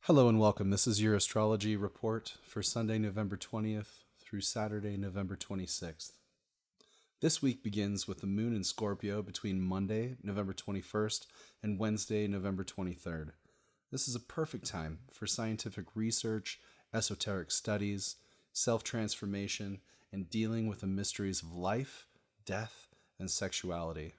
Hello and welcome. This is your astrology report for Sunday, November 20th through Saturday, November 26th. This week begins with the moon in Scorpio between Monday, November 21st, and Wednesday, November 23rd. This is a perfect time for scientific research, esoteric studies, self-transformation, and dealing with the mysteries of life, death, and sexuality.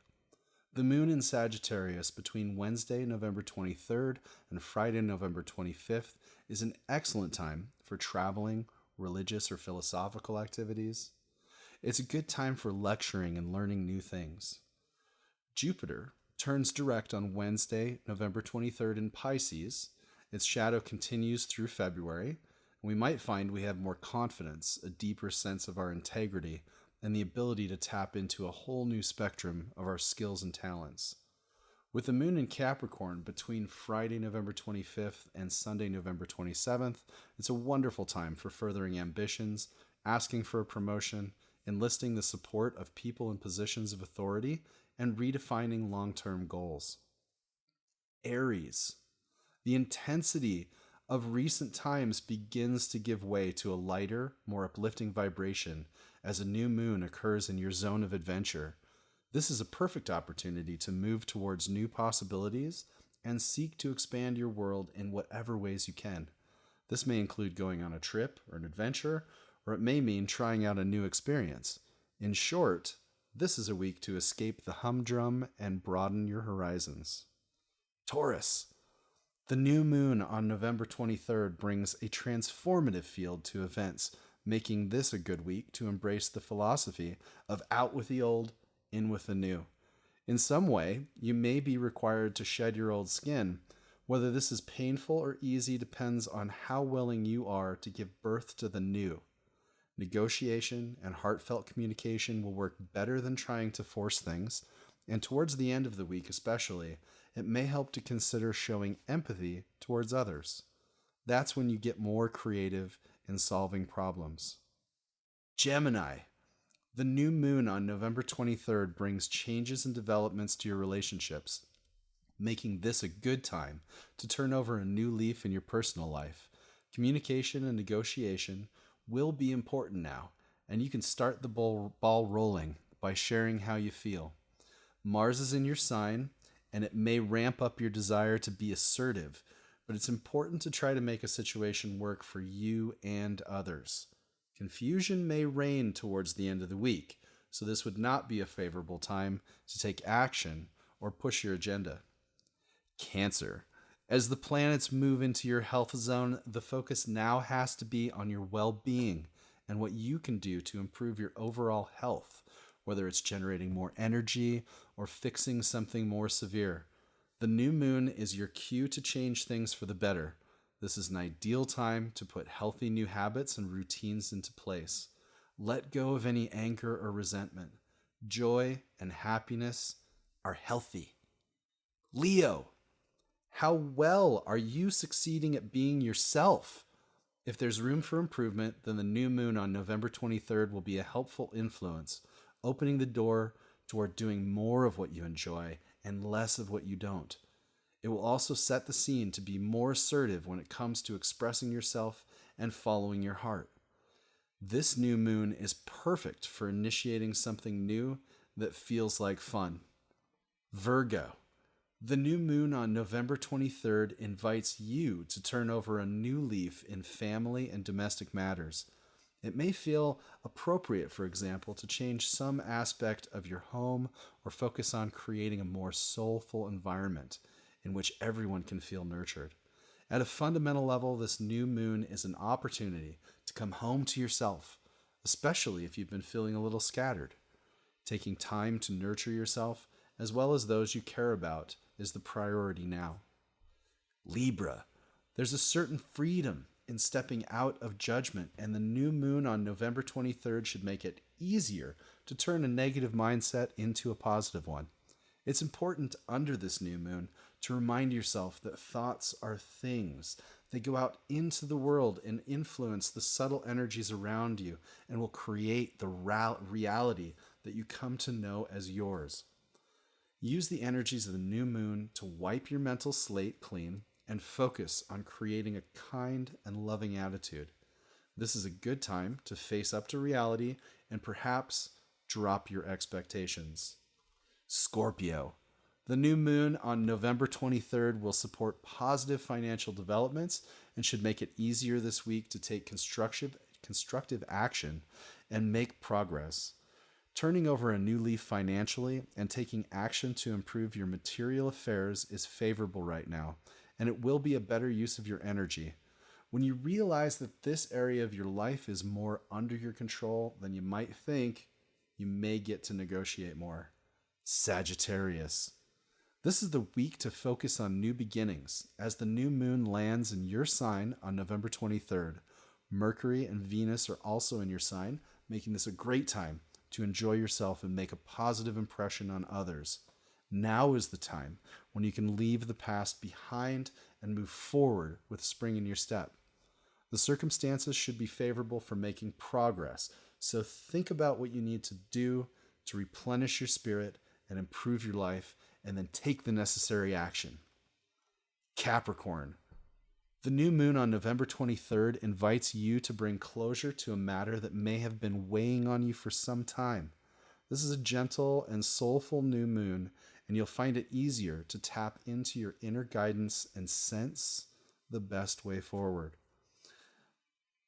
The moon in Sagittarius between Wednesday, November 23rd and Friday, November 25th is an excellent time for traveling, religious or philosophical activities. It's a good time for lecturing and learning new things. Jupiter turns direct on Wednesday, November 23rd in Pisces. Its shadow continues through February, and we might find we have more confidence, a deeper sense of our integrity, and the ability to tap into a whole new spectrum of our skills and talents. With the moon in Capricorn between Friday, November 25th and Sunday, November 27th, it's a wonderful time for furthering ambitions, asking for a promotion, enlisting the support of people in positions of authority, and redefining long-term goals. Aries. The intensity of recent times begins to give way to a lighter, more uplifting vibration as a new moon occurs in your zone of adventure. This is a perfect opportunity to move towards new possibilities and seek to expand your world in whatever ways you can. This may include going on a trip or an adventure, or it may mean trying out a new experience. In short, this is a week to escape the humdrum and broaden your horizons. Taurus. The new moon on November 23rd brings a transformative field to events, making this a good week to embrace the philosophy of out with the old, in with the new. In some way, you may be required to shed your old skin. Whether this is painful or easy depends on how willing you are to give birth to the new. Negotiation and heartfelt communication will work better than trying to force things, and towards the end of the week especially, it may help to consider showing empathy towards others. That's when you get more creative in solving problems. Gemini. The new moon on November 23rd brings changes and developments to your relationships, making this a good time to turn over a new leaf in your personal life. Communication and negotiation will be important now, and you can start the ball rolling by sharing how you feel. Mars is in your sign, and it may ramp up your desire to be assertive, but it's important to try to make a situation work for you and others. Confusion may reign towards the end of the week, so this would not be a favorable time to take action or push your agenda. Cancer. As the planets move into your health zone, the focus now has to be on your well-being and what you can do to improve your overall health, whether it's generating more energy or fixing something more severe. The new moon is your cue to change things for the better. This is an ideal time to put healthy new habits and routines into place. Let go of any anger or resentment. Joy and happiness are healthy. Leo. How well are you succeeding at being yourself? If there's room for improvement, then the new moon on November 23rd will be a helpful influence, opening the door toward doing more of what you enjoy and less of what you don't. It will also set the scene to be more assertive when it comes to expressing yourself and following your heart. This new moon is perfect for initiating something new that feels like fun. Virgo. The new moon on November 23rd invites you to turn over a new leaf in family and domestic matters. It may feel appropriate, for example, to change some aspect of your home or focus on creating a more soulful environment in which everyone can feel nurtured. At a fundamental level, this new moon is an opportunity to come home to yourself, especially if you've been feeling a little scattered. Taking time to nurture yourself, as well as those you care about, is the priority now. Libra. There's a certain freedom in stepping out of judgment, and the new moon on November 23rd should make it easier to turn a negative mindset into a positive one. It's important under this new moon to remind yourself that thoughts are things. They go out into the world and influence the subtle energies around you and will create the reality that you come to know as yours. Use the energies of the new moon to wipe your mental slate clean and focus on creating a kind and loving attitude. This is a good time to face up to reality and perhaps drop your expectations. Scorpio. The new moon on November 23rd will support positive financial developments and should make it easier this week to take constructive action and make progress. Turning over a new leaf financially and taking action to improve your material affairs is favorable right now, and it will be a better use of your energy. When you realize that this area of your life is more under your control than you might think, you may get to negotiate more. Sagittarius. This is the week to focus on new beginnings, as the new moon lands in your sign on November 23rd. Mercury and Venus are also in your sign, making this a great time to enjoy yourself and make a positive impression on others. Now is the time when you can leave the past behind and move forward with spring in your step. The circumstances should be favorable for making progress, so think about what you need to do to replenish your spirit and improve your life, and then take the necessary action. Capricorn. The new moon on November 23rd invites you to bring closure to a matter that may have been weighing on you for some time. This is a gentle and soulful new moon, and you'll find it easier to tap into your inner guidance and sense the best way forward.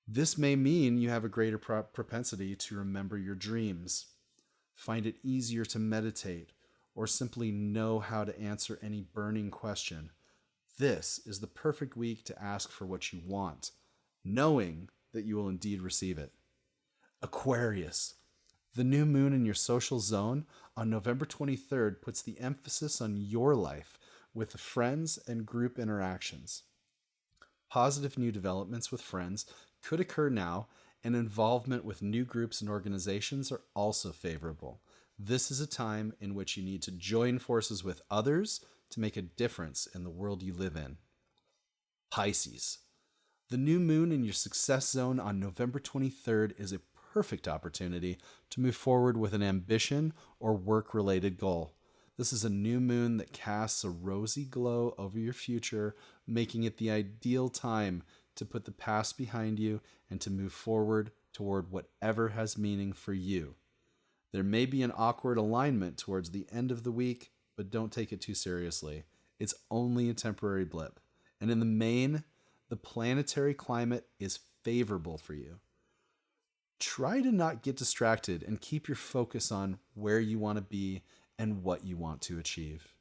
This may mean you have a greater propensity to remember your dreams, find it easier to meditate, or simply know how to answer any burning question. This is the perfect week to ask for what you want, knowing that you will indeed receive it. Aquarius. The new moon in your social zone on November 23rd puts the emphasis on your life with friends and group interactions. Positive new developments with friends could occur now, and involvement with new groups and organizations are also favorable. This is a time in which you need to join forces with others to make a difference in the world you live in. Pisces. The new moon in your success zone on November 23rd is a perfect opportunity to move forward with an ambition or work-related goal. This is a new moon that casts a rosy glow over your future, making it the ideal time to put the past behind you and to move forward toward whatever has meaning for you. There may be an awkward alignment towards the end of the week, but don't take it too seriously. It's only a temporary blip. And in the main, the planetary climate is favorable for you. Try to not get distracted and keep your focus on where you want to be and what you want to achieve.